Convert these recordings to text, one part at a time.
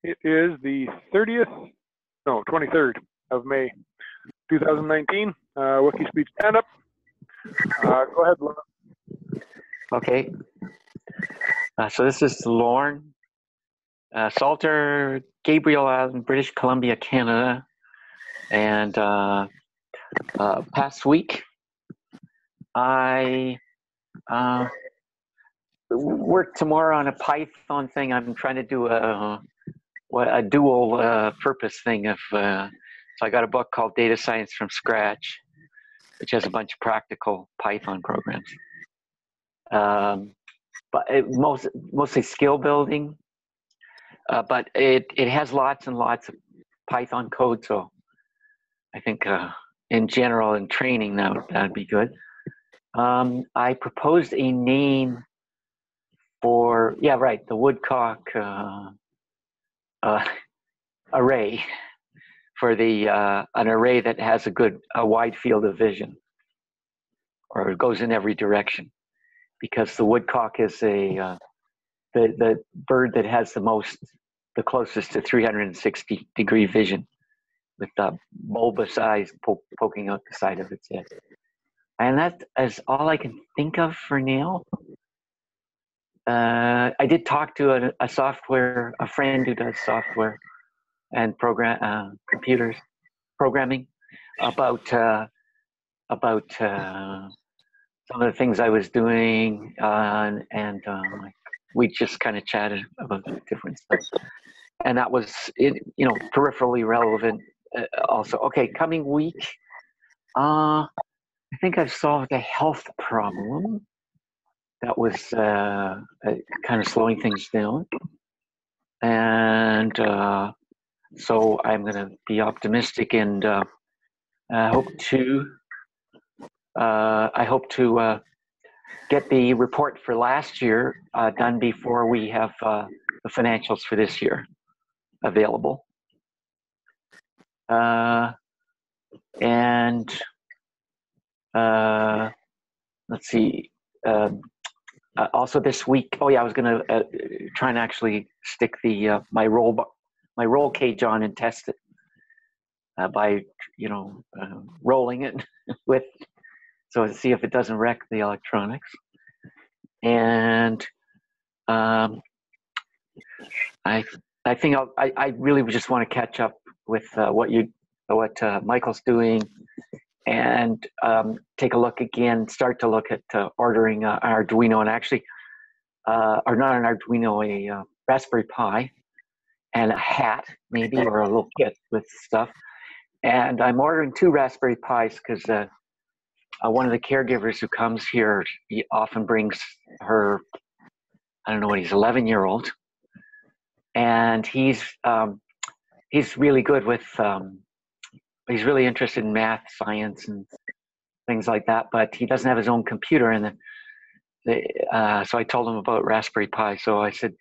It is the 23rd of May, 2019. WIKISPEED stand-up. Go ahead, Lauren. Okay. So this is Lorne Salter, Gabriel Island, British Columbia, Canada. And past week, I work tomorrow on a Python thing. I'm trying to do a dual purpose thing of so I got a book called Data Science from Scratch, which has a bunch of practical Python programs, but mostly skill building, but it has lots and lots of Python code, so I think in general in training that'd be good. I proposed a name for the woodcock array for an array that has a wide field of vision, or it goes in every direction, because the woodcock is the bird that has the closest to 360-degree vision, with the bulbous eyes poking out the side of its head. And that is all I can think of for now. I did talk to a friend who does software and computers programming about some of the things I was doing, and we just kind of chatted about different stuff, and that was peripherally relevant. Also, okay, coming week, I think I've solved a health problem that was kind of slowing things down, and so I'm going to be optimistic, and I hope to get the report for last year done before we have the financials for this year available. And let's see. Also this week, I was going to try and actually stick the my roll cage on and test it by rolling it so to see if it doesn't wreck the electronics. And I think I really just want to catch up with what Michael's doing, and start to look at ordering an Arduino, and actually, or not an Arduino, a Raspberry Pi, and a hat maybe, or a little kit with stuff. And I'm ordering 2 Raspberry Pis because one of the caregivers who comes here, he often brings her, I don't know what, he's 11-year-old, and he's really good with, he's really interested in math, science, and things like that, but he doesn't have his own computer. And so I told him about Raspberry Pi. So I said,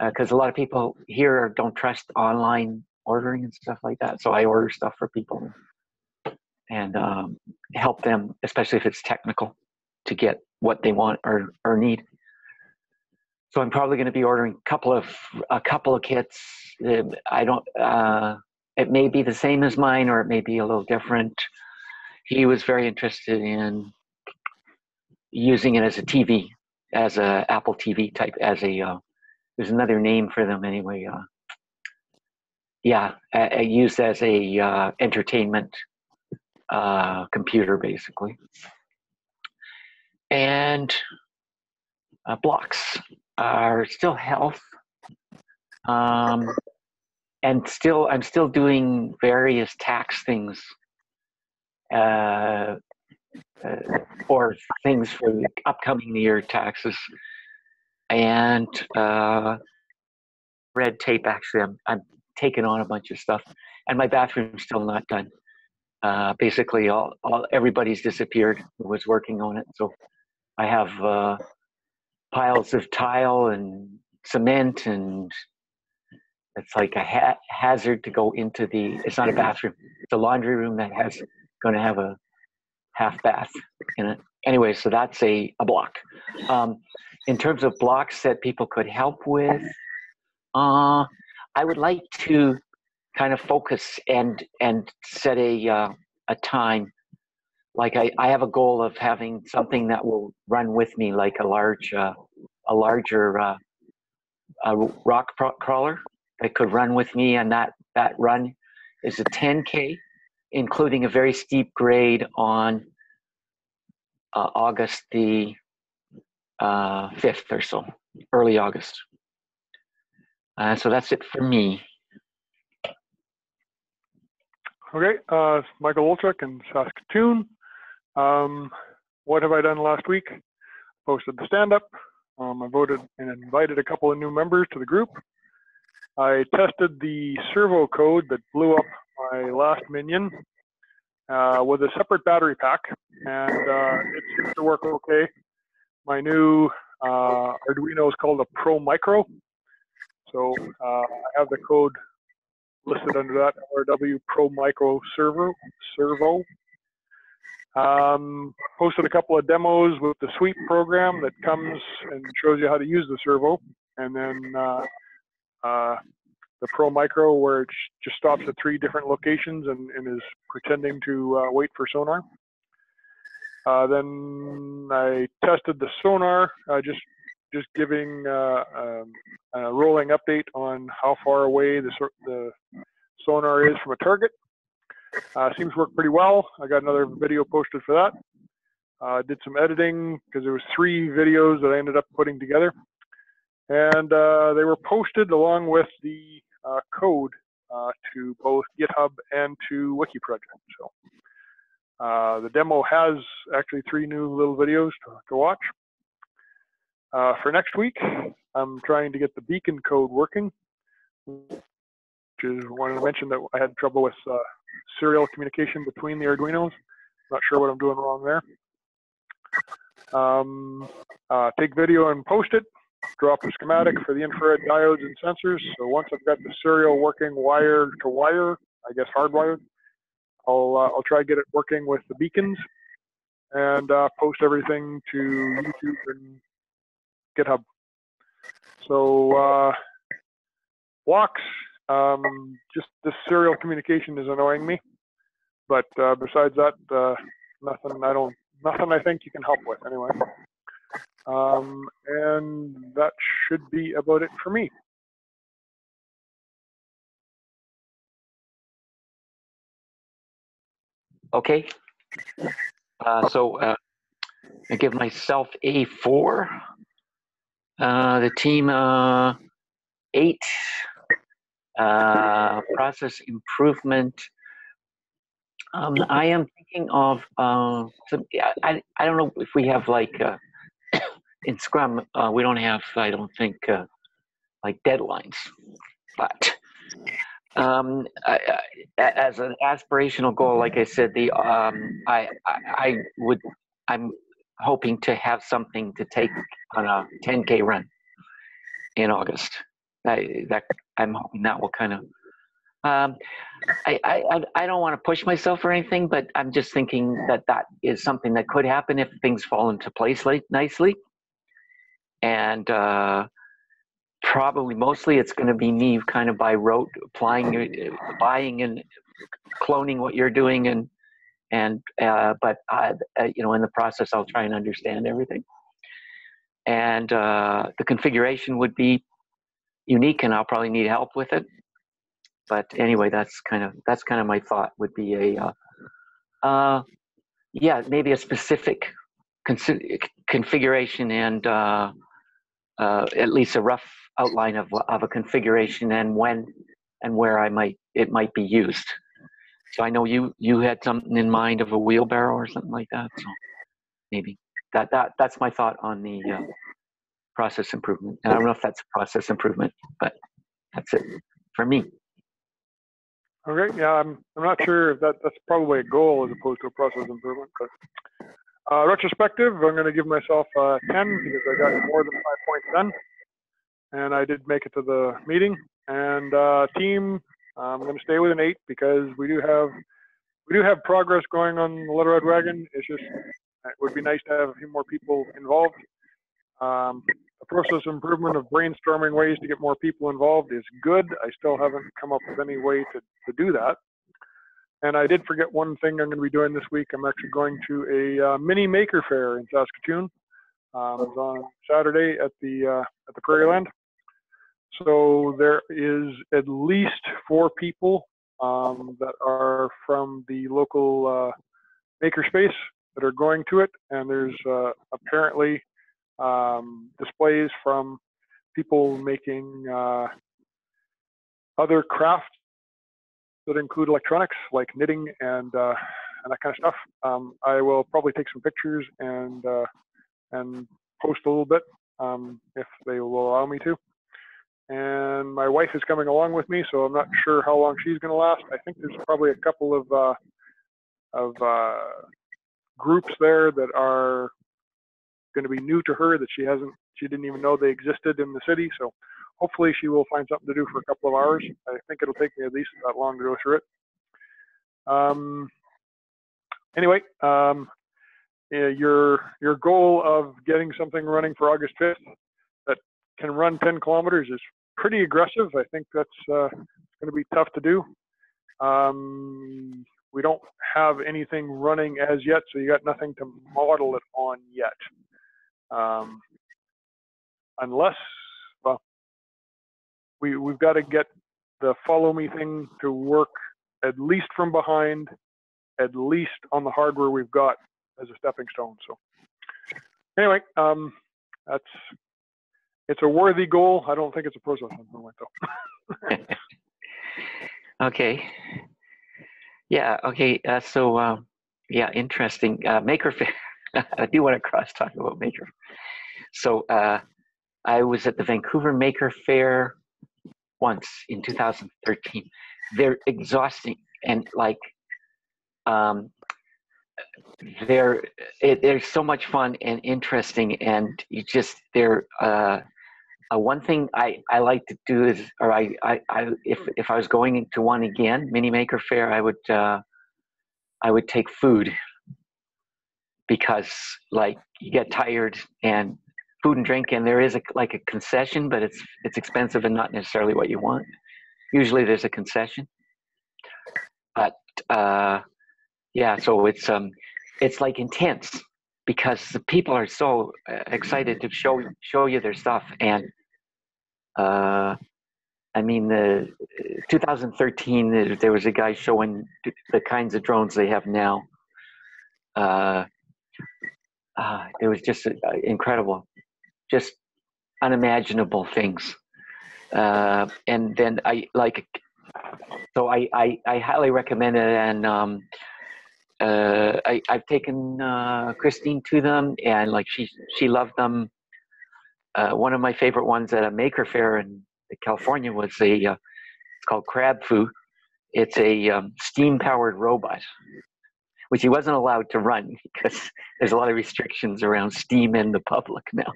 because a lot of people here don't trust online ordering and stuff like that, so I order stuff for people and help them, especially if it's technical, to get what they want or need. So I'm probably going to be ordering a couple of kits. I don't. It may be the same as mine, or it may be a little different. He was very interested in using it as a TV, as a Apple TV type, there's another name for them anyway. Used as a entertainment computer, basically. And blocks are still health. And I'm still doing various tax things, or things for the upcoming year taxes, and red tape. Actually, I'm taking on a bunch of stuff, and my bathroom's still not done. Basically, everybody's disappeared who was working on it, so I have piles of tile and cement, and it's like a hazard to go into it's not a bathroom, it's a laundry room that going to have a half bath in it. Anyway, so that's a block. In terms of blocks that people could help with, I would like to kind of focus and set a time. Like I have a goal of having something that will run with me, like a larger rock crawler that could run with me, and that run is a 10K, including a very steep grade on August the 5th or so, early August. So that's it for me. Okay, Michael Wolchuk in Saskatoon. What have I done last week? Posted the stand-up. I voted and invited a couple of new members to the group. I tested the servo code that blew up my last minion with a separate battery pack, and it seems to work okay. My new Arduino is called a Pro Micro, so I have the code listed under that RW Pro Micro Servo. Posted a couple of demos with the sweep program that comes and shows you how to use the servo, and then the Pro Micro, where it just stops at 3 different locations and is pretending to wait for sonar. Then I tested the sonar, just giving a rolling update on how far away the sonar is from a target. Seems to work pretty well. I got another video posted for that. Did some editing because there was 3 videos that I ended up putting together, and they were posted along with the code to both GitHub and to Wiki Project. So the demo has actually 3 new little videos to watch. For next week, I'm trying to get the beacon code working, which is when I mentioned that I had trouble with serial communication between the Arduinos. Not sure what I'm doing wrong there. Take video and post it. Drop a schematic for the infrared diodes and sensors. So once I've got the serial working wire to wire, I guess hardwired, I'll try to get it working with the beacons and post everything to YouTube and GitHub. So walks, just the serial communication is annoying me, but besides that, nothing I think you can help with anyway. And that should be about it for me. Okay. So I give myself a 4. The team 8. Process improvement. I am thinking of some. I don't know if we have like in Scrum we don't have, I don't think, like deadlines, but as an aspirational goal, like I said, I'm hoping to have something to take on a 10K run in August. I'm hoping that will kind of. I don't want to push myself or anything, but I'm just thinking that is something that could happen if things fall into place nicely. And probably mostly it's going to be me kind of by rote buying and cloning what you're doing, but you know, in the process I'll try and understand everything. And the configuration would be unique, and I'll probably need help with it. But anyway, that's kind of my thought would be yeah, maybe a specific configuration and at least a rough outline of a configuration and when and where it might be used. So I know you had something in mind of a wheelbarrow or something like that. So maybe that's my thought on the process improvement. And I don't know if that's a process improvement, but that's it for me. Okay, yeah, I'm not sure if that's probably a goal as opposed to a process improvement, but retrospective, I'm going to give myself 10 because I got more than 5 points done, and I did make it to the meeting. And team, I'm going to stay with an 8 because we do have progress going on the Little Red Wagon. It's just, it would be nice to have a few more people involved. The process improvement of brainstorming ways to get more people involved is good. I still haven't come up with any way to do that. And I did forget one thing I'm going to be doing this week. I'm actually going to a mini maker fair in Saskatoon. It's on Saturday at the Prairie Land. So there is at least 4 people that are from the local makerspace that are going to it, and there's apparently displays from people making other crafts that include electronics like knitting and that kind of stuff. I will probably take some pictures and post a little bit if they will allow me to. And my wife is coming along with me, so I'm not sure how long she's going to last. I think there's probably a couple of groups there that are going to be new to her that she didn't even know they existed in the city. So hopefully she will find something to do for a couple of hours. I think it'll take me at least that long to go through it. Anyway, your goal of getting something running for August 5th that can run 10 kilometers is pretty aggressive. I think that's going to be tough to do. We don't have anything running as yet, so you got nothing to model it on yet. Unless, well, we've got to get the follow me thing to work at least from behind, at least on the hardware we've got as a stepping stone. So anyway, it's a worthy goal. I don't think it's a process improvement though. Okay. Yeah. Okay. Yeah, interesting. Maker Fair. I do want to cross talk about Maker. So I was at the Vancouver Maker Fair once in 2013. They're exhausting and like they're so much fun and interesting, and they're one thing I like to do is, or if I was going into one again, Mini Maker Fair, I would take food, because like you get tired, and food and drink, and there is a concession, but it's expensive and not necessarily what you want. Usually there's a concession, but yeah, so it's like intense because the people are so excited to show you their stuff. And I mean, the 2013 there was a guy showing the kinds of drones they have now. It was just incredible, just unimaginable things. And then I highly recommend it, and I've taken Christine to them, and like she loved them. One of my favorite ones at a Maker Fair in California was it's called Crab Foo. It's a steam-powered robot, which he wasn't allowed to run because there's a lot of restrictions around steam in the public now.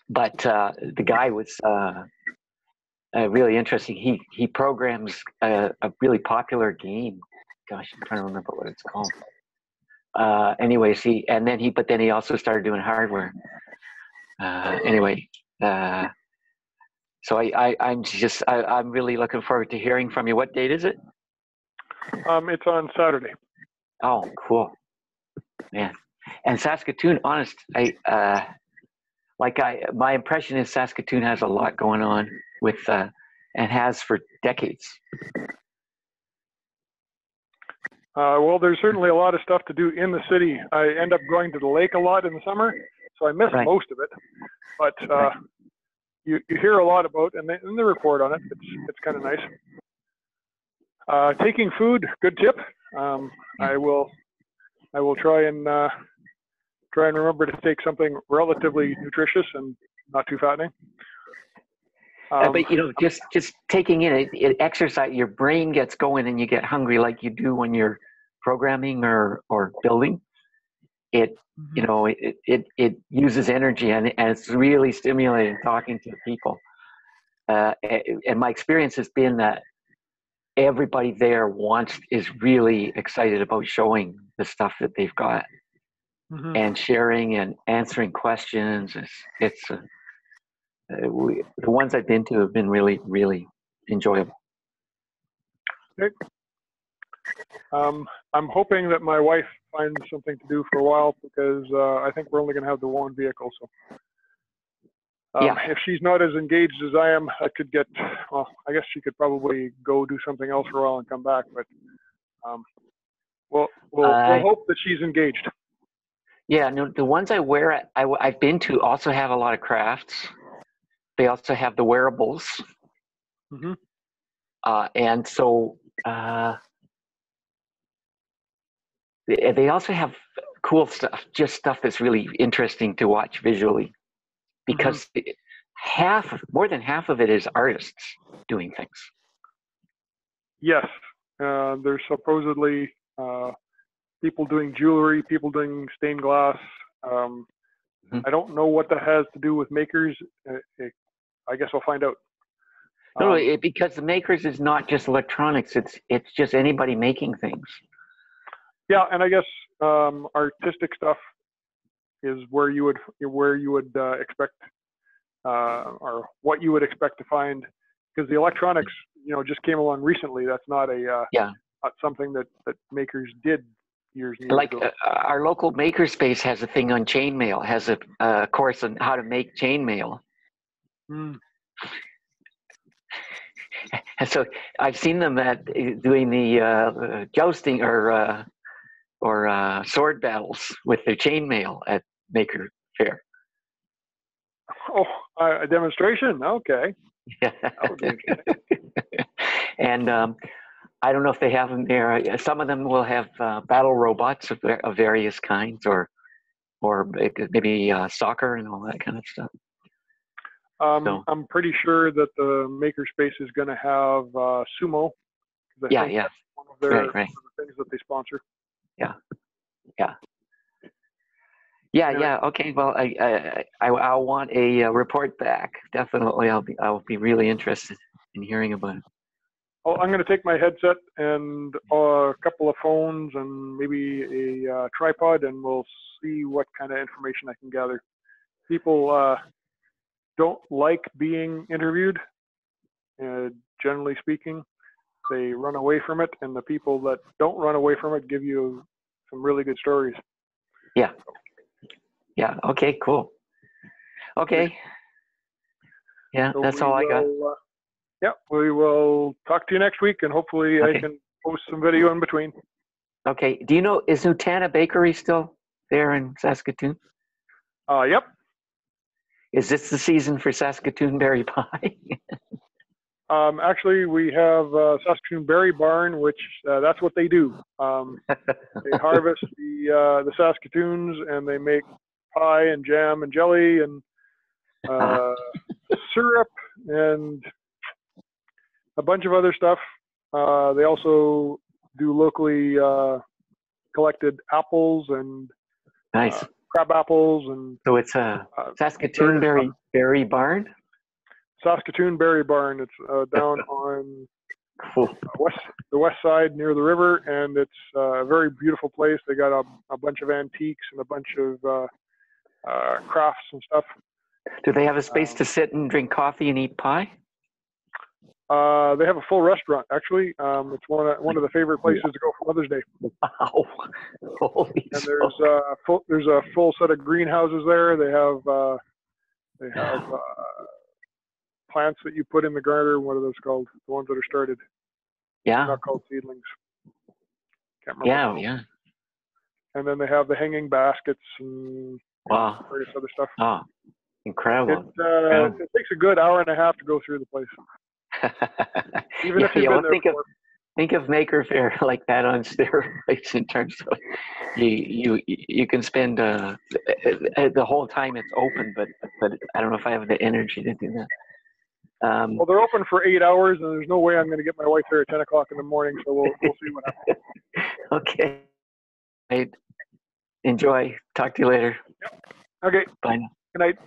But the guy was really interesting. He programs a really popular game. Gosh, I'm trying to remember what it's called. Anyways, but then he also started doing hardware. Anyway, so I'm really looking forward to hearing from you. What date is it? It's on Saturday. Oh, cool. Man. And Saskatoon, my impression is Saskatoon has a lot going on with, and has for decades. Well, there's certainly a lot of stuff to do in the city. I end up going to the lake a lot in the summer, so I miss most of it. But you hear a lot about, and they report on it. It's kind of nice. Taking food, good tip. I will try and remember to take something relatively nutritious and not too fattening. But just taking it exercise, your brain gets going and you get hungry like you do when you're programming or building. It uses energy, and it's really stimulating talking to people. And my experience has been that everybody there is really excited about showing the stuff that they've got. Mhm. and sharing and answering questions. The ones I've been to have been really, really enjoyable. Okay. I'm hoping that my wife finds something to do for a while because I think we're only going to have the one vehicle. So Yeah. if she's not as engaged as I am, I could get, well, I guess she could probably go do something else for a while and come back. But we'll hope that she's engaged. Yeah, no, the ones I've been to also have a lot of crafts. They also have the wearables. Mm-hmm. And so they also have cool stuff, just stuff that's really interesting to watch visually, because more than half of it is artists doing things. Yes, there's supposedly people doing jewelry, people doing stained glass. I don't know what that has to do with makers. I guess I'll find out. No, because the makers is not just electronics; it's just anybody making things. Yeah, and I guess artistic stuff is where you would expect, or what you would expect to find, because the electronics, just came along recently. That's not not something that makers did years and years ago. Our local makerspace has a thing on chainmail, has a course on how to make chainmail. And so I've seen them doing the jousting or sword battles with their chainmail at Maker Fair. Oh, a demonstration? Okay. Yeah. That would be interesting. And I don't know if they have them there. Some of them will have battle robots of various kinds, or maybe soccer and all that kind of stuff. I'm pretty sure that the makerspace is going to have sumo. Yeah. That's one of their right. things that they sponsor. Yeah. Okay. Well, I'll want a report back. Definitely, I'll be really interested in hearing about it. Oh, I'm going to take my headset and a couple of phones and maybe a tripod, and we'll see what kind of information I can gather. People don't like being interviewed, generally speaking. They run away from it, and the people that don't run away from it give you some really good stories. Yeah. Okay. Cool. Okay. Yeah, so that's all I got. Yeah, we will talk to you next week, and hopefully I can post some video in between. Okay. Do you know, is Nutana Bakery still there in Saskatoon? Yep. Is this the season for Saskatoon berry pie? Actually, we have Saskatoon Berry Barn, which that's what they do. They harvest the Saskatoons, and they make pie and jam and jelly and syrup and a bunch of other stuff. They also do locally collected apples and nice crab apples, and so it's a Saskatoon Berry Barn. Saskatoon Berry Barn. It's down on the west side near the river, and it's a very beautiful place. They got a bunch of antiques and a bunch of crafts and stuff. Do they have a space to sit and drink coffee and eat pie? They have a full restaurant, actually. It's one of the favorite places to go for Mother's Day. Wow! Holy and there's a full set of greenhouses there. They have plants that you put in the garden. What are those called? The ones that are started. Yeah. They're not called seedlings. Can't remember. Yeah. And then they have the hanging baskets and various other stuff. Oh, incredible. It takes a good hour and a half to go through the place. Even if you've been there before. Think of Maker Fair like that on steroids in terms of you can spend the whole time it's open, but I don't know if I have the energy to do that. Well, they're open for 8 hours, and there's no way I'm going to get my wife there at 10 o'clock in the morning, so we'll see what happens. Okay. Right. Enjoy. Talk to you later. Yep. Okay. Bye now. Good night.